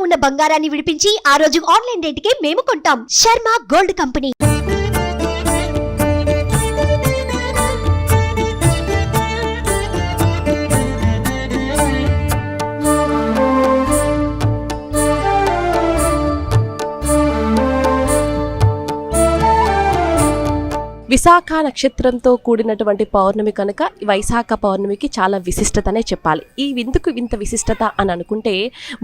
ఉన్న బంగారాన్ని విడిపించి ఆ రోజు ఆన్లైన్ రేటుకే మేము కొంటాం. Sharma gold company. విశాఖ నక్షత్రంతో కూడినటువంటి పౌర్ణమి కనుక వైశాఖ పౌర్ణమికి చాలా విశిష్టతనే చెప్పాలి. ఎందుకు ఇంత విశిష్టత అని అనుకుంటే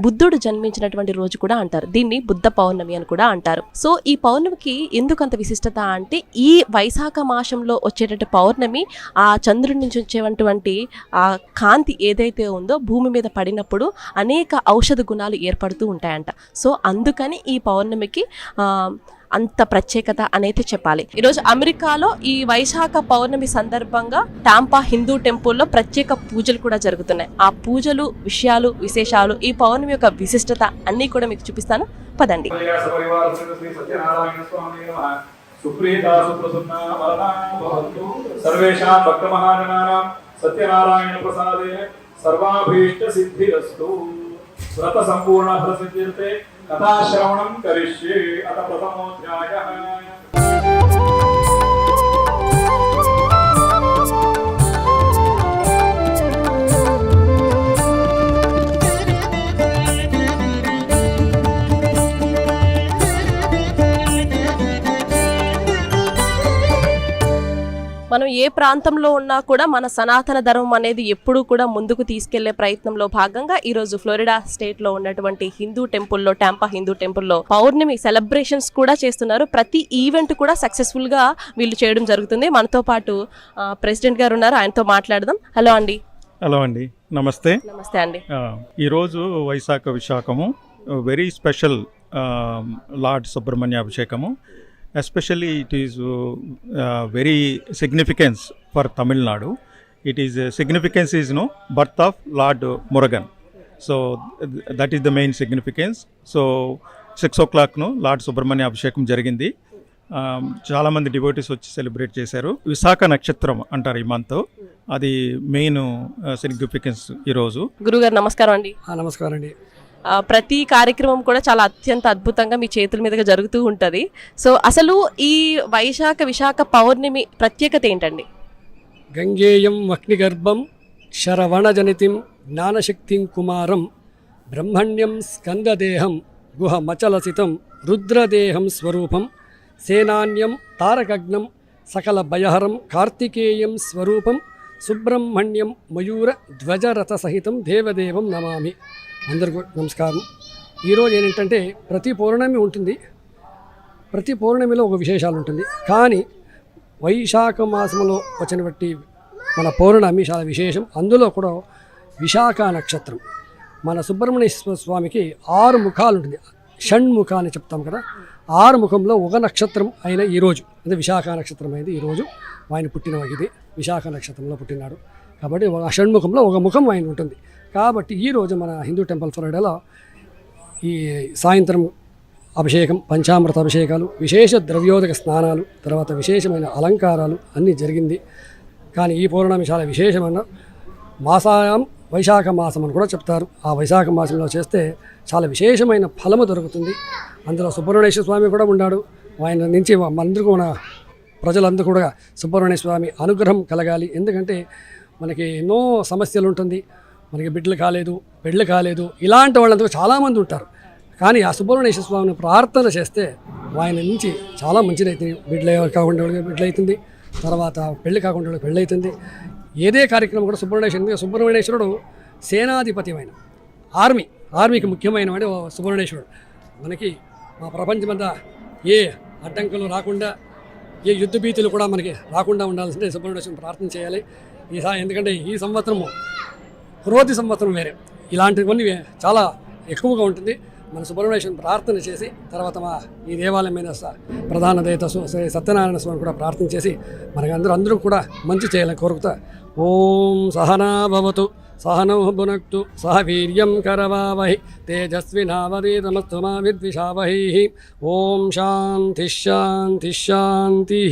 బుద్ధుడు జన్మించినటువంటి రోజు కూడా అంటారు. దీన్ని బుద్ధ పౌర్ణమి అని కూడా అంటారు. సో ఈ పౌర్ణమికి ఎందుకు అంత విశిష్టత అంటే ఈ వైశాఖ మాసంలో వచ్చేటటువంటి పౌర్ణమి ఆ చంద్రుడి నుంచి వచ్చేటువంటి ఆ కాంతి ఏదైతే ఉందో భూమి మీద పడినప్పుడు అనేక ఔషధ గుణాలు ఏర్పడుతూ ఉంటాయంట. సో అందుకని ఈ పౌర్ణమికి అంత ప్రత్యేకత అనేది చెప్పాలి. ఈరోజు అమెరికాలో ఈ వైశాఖ పౌర్ణమి సందర్భంగా టాంపా హిందూ టెంపుల్లో ప్రత్యేక పూజలు కూడా జరుగుతున్నాయి. ఆ పూజలు, విషయాలు, విశేషాలు, ఈ పౌర్ణమి యొక్క విశిష్టత అన్నీ కూడా మీకు చూపిస్తాను, పదండి. వ్రత సంపూర్ణ ఫల సిద్ధిర్తే కథాశ్రవణం కరిష్యే. అత ప్రథమోధ్యాయః. మనం ఏ ప్రాంతంలో ఉన్నా కూడా మన సనాతన ధర్మం అనేది ఎప్పుడూ కూడా ముందుకు తీసుకెళ్లే ప్రయత్నంలో భాగంగా ఈరోజు ఫ్లోరిడా స్టేట్ లో ఉన్నటువంటి హిందూ టెంపుల్లో, టాంపా హిందూ టెంపుల్లో పౌర్ణమి సెలబ్రేషన్స్ కూడా చేస్తున్నారు. ప్రతి ఈవెంట్ కూడా సక్సెస్ఫుల్ గా వీళ్ళు చేయడం జరుగుతుంది. మనతో పాటు ప్రెసిడెంట్ గారు ఉన్నారు, ఆయనతో మాట్లాడదాం. హలో అండి. హలో అండి, నమస్తే. నమస్తే అండి. ఈరోజు వైశాఖ విశాఖము వెరీ స్పెషల్ లార్డ్ సుబ్రహ్మణ్య అభిషేకము. Especially it is very significance for Tamil Nadu. It is significance is birth of Lord Murugan. So that is the main significance. So 6 o'clock Lord Subramanya Abhishekam jarigindi. చాలా మంది devotees వచ్చి celebrate చేశారు. విశాఖ నక్షత్రం అంటారు ఈ month, అది main significance ఈరోజు. గురుగారు నమస్కారం అండి. నమస్కారం అండి. ప్రతి కార్యక్రమం కూడా చాలా అత్యంత అద్భుతంగా మీ చేతుల మీదుగా జరుగుతూ ఉంటుంది. సో అసలు ఈ విశాఖ పౌర్ణమి ప్రత్యేకత ఏంటండి? గంగేయం వహ్నిగర్భం శరవణజనితిం జ్ఞానశక్తిం కుమారం బ్రహ్మణ్యం స్కందదేహం గుహమచలసితం రుద్రదేహం స్వరూపం సేనాన్యం తారకగ్నం సకల భయహరం కార్తికేయం స్వరూపం సుబ్రహ్మణ్యం మయూర ధ్వజరథ సహితం దేవదేవం నమామి. అందరికీ నమస్కారం. ఈరోజు ఏంటంటే ప్రతి పౌర్ణమి ఉంటుంది, ప్రతి పౌర్ణమిలో ఒక విశేషాలు ఉంటుంది. కానీ వైశాఖ మాసంలో వచ్చినటువంటి మన పౌర్ణమి చాలా విశేషం. అందులో కూడా విశాఖ నక్షత్రం. మన సుబ్రహ్మణ్యేశ్వర స్వామికి 6 ముఖాలు ఉంటుంది, షణ్ముఖ అని చెప్తాం కదా. 6 ముఖంలో ఒక నక్షత్రం అయిన ఈరోజు, అంటే విశాఖ నక్షత్రం అయింది ఈరోజు. ఆయన పుట్టిన ఇది విశాఖ నక్షత్రంలో పుట్టినాడు కాబట్టి ఆ షణ్ముఖంలో ఒక ముఖం ఆయన ఉంటుంది. కాబట్టి ఈరోజు మన హిందూ టెంపుల్ ఫ్లోరిడాలో ఈ సాయంత్రం అభిషేకం, పంచామృత అభిషేకాలు, విశేష ద్రవ్యోదక స్నానాలు, తర్వాత విశేషమైన అలంకారాలు అన్నీ జరిగింది. కానీ ఈ పౌర్ణమి చాలా విశేషమైన మాసాయం వైశాఖ మాసం అని కూడా చెప్తారు. ఆ వైశాఖ మాసంలో చేస్తే చాలా విశేషమైన ఫలము దొరుకుతుంది. అందులో సుబ్రహ్మణ్యేశ్వర స్వామి కూడా ఉన్నాడు. ఆయన నుంచి మనందరికీ మన ప్రజలందరూ కూడా సుబ్రహ్మణ్యేశ్వర స్వామి అనుగ్రహం కలగాలి. ఎందుకంటే మనకి ఎన్నో సమస్యలు ఉంటుంది, మనకి బిడ్డలు కాలేదు, పెళ్ళి కాలేదు, ఇలాంటి వాళ్ళందరూ చాలామంది ఉంటారు. కానీ ఆ సుబ్రహ్మణ్యేశ్వర స్వామిని ప్రార్థన చేస్తే ఆయన నుంచి చాలా మంచిది అవుతుంది. బిడ్డలు కాకుండా బిడ్డలు అవుతుంది, తర్వాత పెళ్ళి కాకుండా పెళ్ళి అవుతుంది. ఏదే కార్యక్రమం కూడా సుబ్రహ్మణ్యేశ్వరుడు సేనాధిపతిమైన ఆర్మీకి ముఖ్యమైన వాడు సుబ్రహ్మణ్యేశ్వరుడు. మనకి మా ప్రపంచమంతా ఏ అడ్డంకులు రాకుండా, ఏ యుద్ధ భీతులు కూడా మనకి రాకుండా ఉండాల్సిందే సుబ్రహ్మణ్యేశ్వరుని ప్రార్థన చేయాలి. ఎందుకంటే ఈ సంవత్సరము క్రోధి సంవత్సరం వేరే, ఇలాంటివన్నీ చాలా ఎక్కువగా ఉంటుంది. మన సుబ్రహ్మణ్యేశ్వరుని ప్రార్థన చేసి తర్వాత మా ఈ దేవాలయమైన ప్రధాన దేవత సత్యనారాయణ స్వామి కూడా ప్రార్థన చేసి అందరూ కూడా మంచి చేయాలని కోరుకుతా. ఓం సహనా భవతు సహనౌ భునక్తు సహ వీర్యం కరవావహి తేజస్వినావధీతమస్తు మా విద్విషావహి. ఓం శాంతి శాంతి శాంతి.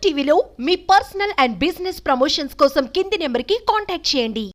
టీవీలో మీ పర్సనల్ అండ్ బిజినెస్ ప్రమోషన్స్ కోసం కింది నెంబర్కి కాంటాక్ట్ చేయండి.